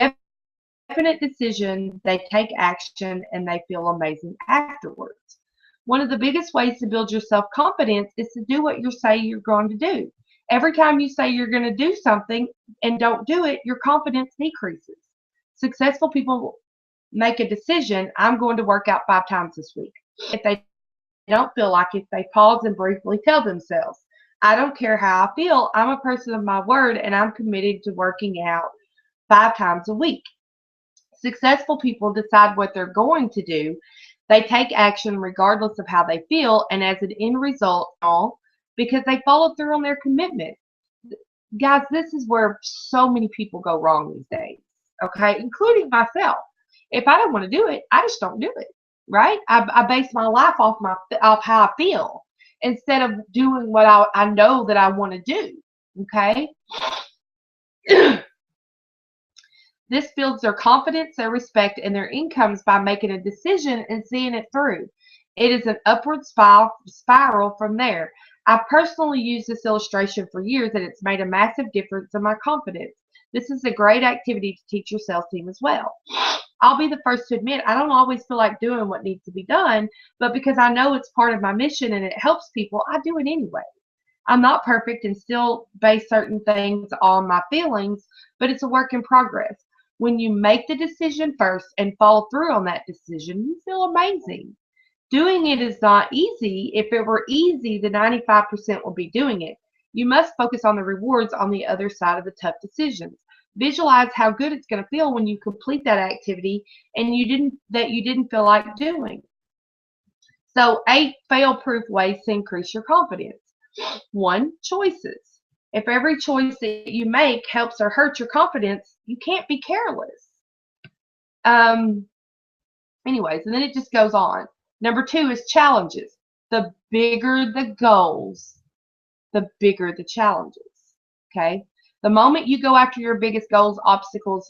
Definite decision, they take action, and they feel amazing afterwards. One of the biggest ways to build your self-confidence is to do what you say you're going to do. Every time you say you're going to do something and don't do it, your confidence decreases. Successful people make a decision, I'm going to work out 5 times this week. If they don't feel like it, they pause and briefly tell themselves, I don't care how I feel, I'm a person of my word and I'm committed to working out 5 times a week. Successful people decide what they're going to do. They take action regardless of how they feel, and as an end result, all because they follow through on their commitment. Guys, this is where so many people go wrong these days, okay, including myself. If I don't want to do it, I just don't do it, right? I base my life off how I feel instead of doing what I know that I want to do, okay? This builds their confidence, their respect, and their incomes by making a decision and seeing it through. It is an upward spiral from there. I personally used this illustration for years, and it's made a massive difference in my confidence. This is a great activity to teach your sales team as well. I'll be the first to admit I don't always feel like doing what needs to be done, but because I know it's part of my mission and it helps people, I do it anyway. I'm not perfect and still base certain things on my feelings, but it's a work in progress. When you make the decision first and follow through on that decision, you feel amazing. Doing it is not easy. If it were easy, the 95% will be doing it. You must focus on the rewards on the other side of the tough decisions. Visualize how good it's going to feel when you complete that activity and you didn't feel like doing. So 8 fail-proof ways to increase your confidence. 1, choices. If every choice that you make helps or hurts your confidence, you can't be careless. Anyways, and then it just goes on. Number 2 is challenges. The bigger the goals, the bigger the challenges. Okay? The moment you go after your biggest goals, obstacles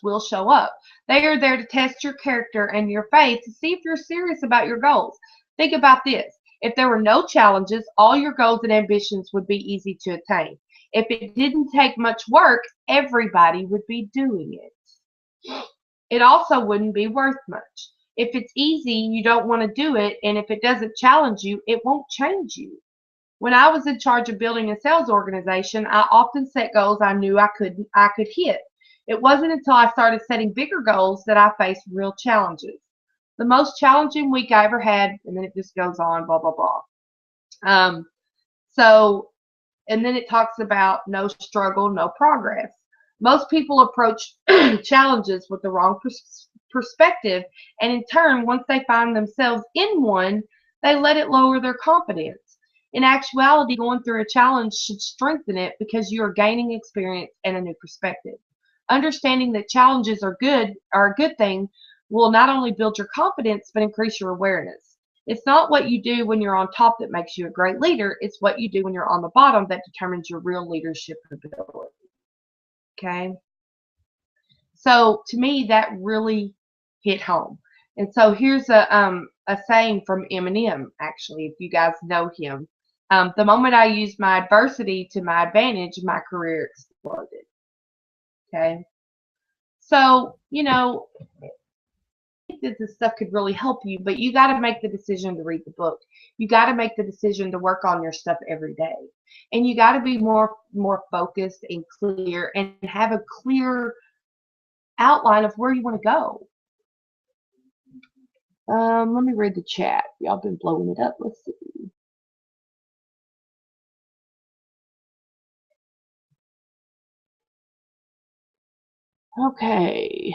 will show up. They are there to test your character and your faith to see if you're serious about your goals. Think about this. If there were no challenges, all your goals and ambitions would be easy to attain. If it didn't take much work, everybody would be doing it. It also wouldn't be worth much. If it's easy, you don't want to do it, and if it doesn't challenge you, it won't change you. When I was in charge of building a sales organization, I often set goals I knew I could hit. It wasn't until I started setting bigger goals that I faced real challenges. The most challenging week I ever had, and then it just goes on, blah, blah, blah. And then it talks about no struggle, no progress. Most people approach challenges with the wrong perspective, and in turn, once they find themselves in one, they let it lower their confidence. In actuality, going through a challenge should strengthen it because you are gaining experience and a new perspective. Understanding that challenges are a good thing will not only build your confidence but increase your awareness. It's not what you do when you're on top that makes you a great leader. It's what you do when you're on the bottom that determines your real leadership ability. Okay? So to me, that really hit home. And so here's a saying from Eminem, actually, if you guys know him. The moment I used my adversity to my advantage, my career exploded. Okay? So, that this stuff could really help you, but you got to make the decision to read the book. You got to make the decision to work on your stuff every day, and you got to be more focused and clear, and have a clear outline of where you want to go. Let me read the chat. Y'all been blowing it up. Let's see. Okay.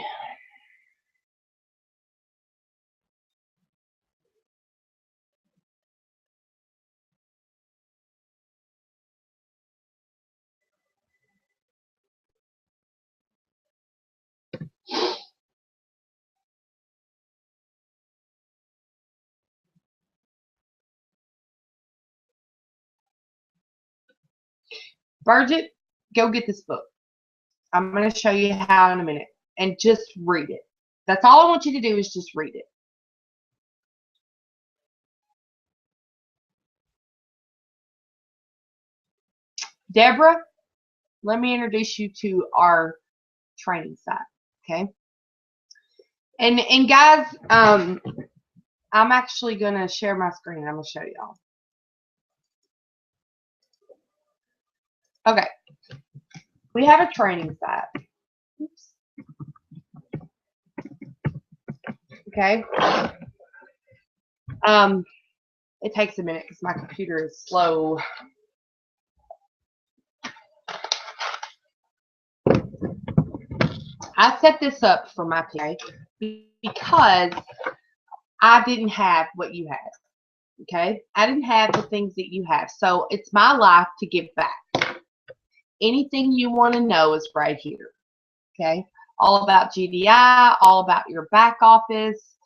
Bridget, go get this book. I'm going to show you how in a minute, and just read it. That's all I want you to do is just read it. Deborah, let me introduce you to our training site, okay? And guys, I'm actually going to share my screen. I'm going to show y'all. Okay. We have a training site. Oops. Okay. It takes a minute because my computer is slow. I set this up for my PA because I didn't have what you have. Okay? I didn't have the things that you have. So it's my life to give back. Anything you want to know is right here. Okay? All about GDI, all about your back office.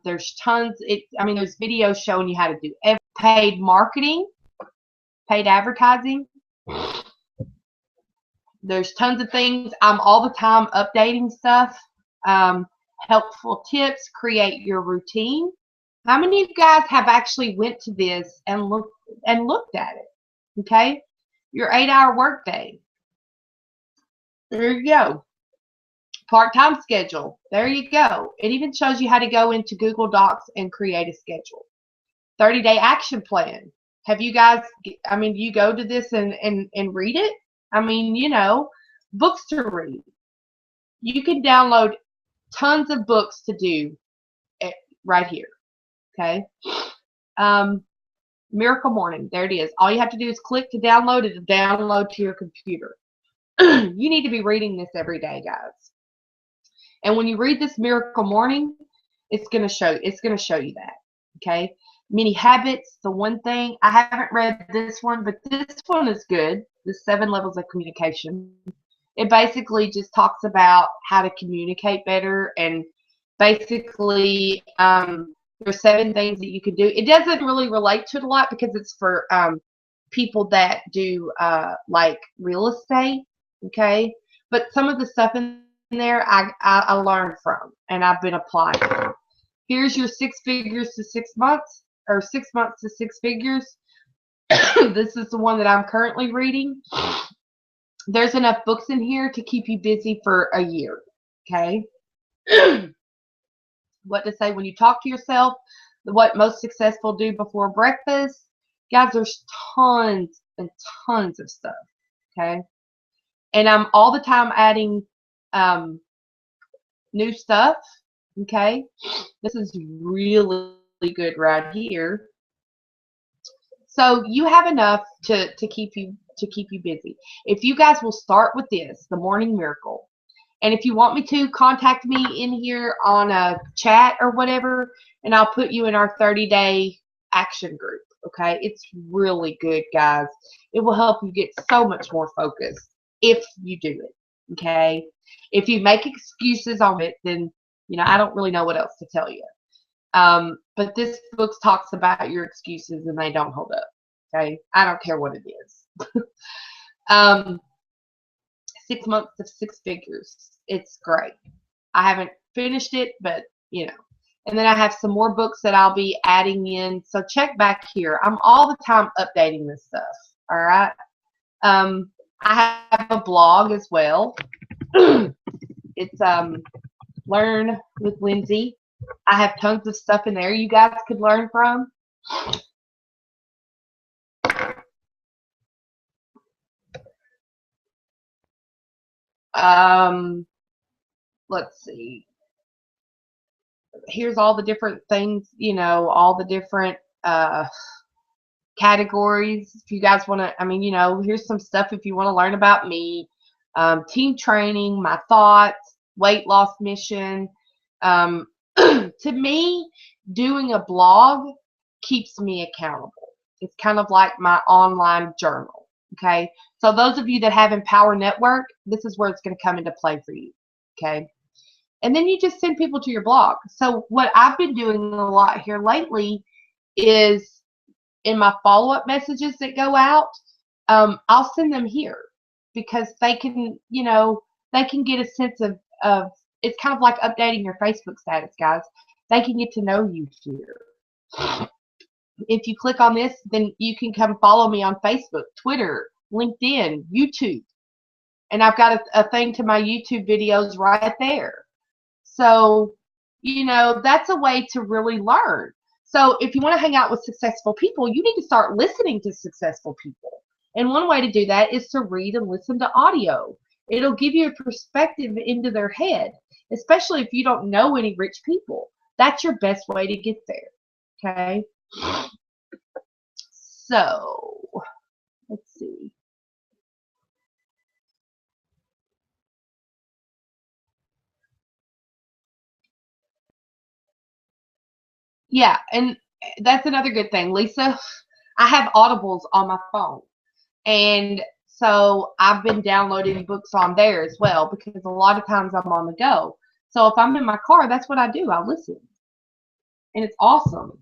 There's tons. There's videos showing you how to do paid marketing, paid advertising. There's tons of things. I'm all the time updating stuff. Helpful tips, create your routine. How many of you guys have actually went to this and looked at it? Okay? Your 8-hour workday. There you go. Part-time schedule. There you go. It even shows you how to go into Google Docs and create a schedule. 30-day action plan. Have you guys, you go to this and read it? Books to read. You can download tons of books to do right here. Okay? Miracle Morning. There it is. All you have to do is click to download it. It'll download to your computer. You need to be reading this every day, guys. And when you read this Miracle Morning, it's going to show you that. Okay? Many Habits, the one thing. I haven't read this one, but this one is good. The 7 Levels of Communication. It basically just talks about how to communicate better, and basically there's 7 things that you can do. It doesn't really relate to it a lot because it's for people that do like real estate, okay? But some of the stuff in there I learned from, and I've been applying. Here's your 6 figures to 6 months, or 6 months to 6 figures. This is the one that I'm currently reading. There's enough books in here to keep you busy for a year, okay? What to say when you talk to yourself, what most successful do before breakfast. Guys, there's tons and tons of stuff, okay? And I'm all the time adding new stuff, okay? This is really good right here. So you have enough to keep you busy. If you guys will start with this, the Morning Miracle, and if you want me to, contact me in here on a chat or whatever, and I'll put you in our 30-day action group, okay? It's really good, guys. It will help you get so much more focused if you do it, okay? If you make excuses on it, then, I don't really know what else to tell you. But this book talks about your excuses and they don't hold up. Okay, I don't care what it is. um, 6 months of six figures. It's great. I haven't finished it, but you know. And then I have some more books that I'll be adding in. So check back here. I'm all the time updating this stuff. All right. I have a blog as well. It's Learn with Lindsay. I have tons of stuff in there you guys could learn from. Let's see. Here's all the different things, you know, all the different categories. If you guys want to, I mean, you know, here's some stuff if you want to learn about me, team training, my thoughts, weight loss mission. To me, doing a blog keeps me accountable. It's kind of like my online journal. Okay. So those of you that have Empower Network, this is where it's going to come into play for you. Okay. And then you just send people to your blog. So what I've been doing a lot here lately is in my follow-up messages that go out, I'll send them here because they can, you know, they can get a sense of it's kind of like updating your Facebook status, guys. They can get to know you here. If you click on this, then you can come follow me on Facebook, Twitter, LinkedIn, YouTube. And I've got a thing to my YouTube videos right there. So, you know, that's a way to really learn. So if you want to hang out with successful people, you need to start listening to successful people. And one way to do that is to read and listen to audio. It'll give you a perspective into their head, especially if you don't know any rich people. That's your best way to get there. Okay? So, let's see. Yeah, and that's another good thing, Lisa. I have Audibles on my phone. And so I've been downloading books on there as well because a lot of times I'm on the go. So if I'm in my car, that's what I do. I listen. And it's awesome.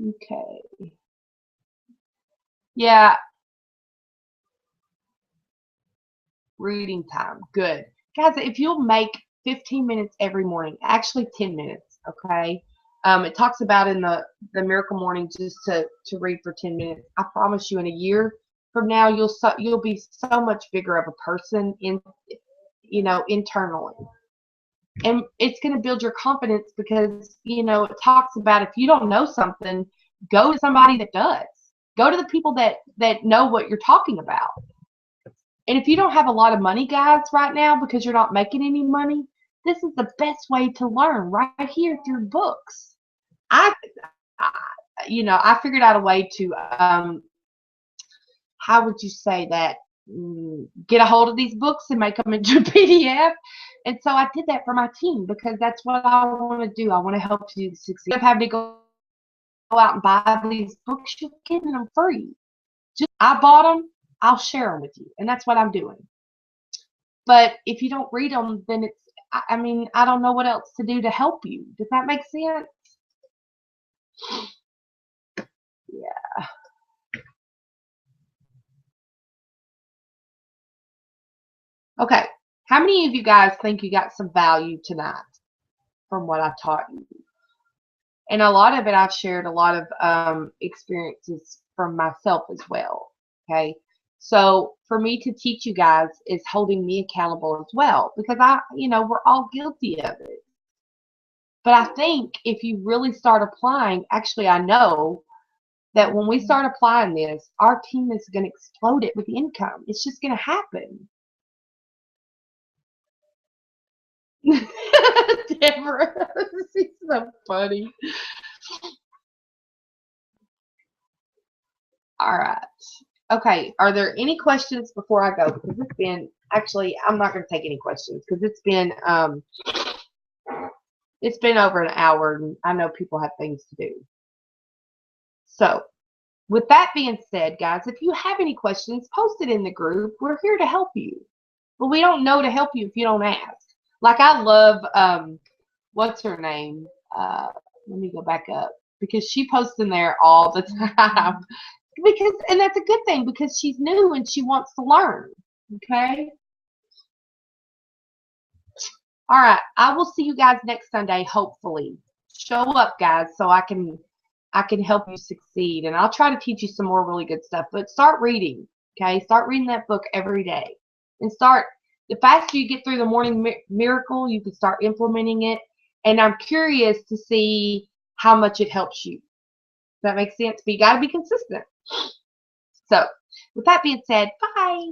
Okay. Yeah, reading time. Good. Guys, if you'll make 15 minutes every morning, actually 10 minutes, okay? It talks about in the Miracle Morning just to read for 10 minutes. I promise you in a year from now you'll be so much bigger of a person in, you know, internally. And it's going to build your confidence because, you know, it talks about if you don't know something, go to somebody that does. Go to the people that know what you're talking about. And if you don't have a lot of money, guys, right now because you're not making any money, this is the best way to learn right here through books. I you know, I figured out a way to, how would you say that, get a hold of these books and make them into a PDF. And so I did that for my team because that's what I want to do. I want to help you succeed. Instead of having to go out and buy these books, you're getting them free. Just I bought them, I'll share them with you. And that's what I'm doing. But if you don't read them, then it's, I mean, I don't know what else to do to help you. Does that make sense? Yeah. Okay. How many of you guys think you got some value tonight from what I taught you? And a lot of it I've shared a lot of experiences from myself as well. Okay. So for me to teach you guys is holding me accountable as well because you know, we're all guilty of it. But I think if you really start applying, actually, I know that when we start applying this, our team is going to explode it with income. It's just going to happen. Deborah, she's so funny. All right. Okay. Are there any questions before I go? Because it's been actually, I'm not going to take any questions because it's been over an hour, and I know people have things to do. So, with that being said, guys, if you have any questions, post it in the group. We're here to help you, but we don't know to help you if you don't ask. Like I love what's her name? Let me go back up because she posts in there all the time. Because and that's a good thing because she's new and she wants to learn. Okay. All right. I will see you guys next Sunday, hopefully. Show up, guys, so I can help you succeed. And I'll try to teach you some more really good stuff. But start reading. Okay? Start reading that book every day. And start the faster you get through the morning miracle, you can start implementing it. And I'm curious to see how much it helps you. Does that make sense? But you gotta be consistent. So with that being said, bye.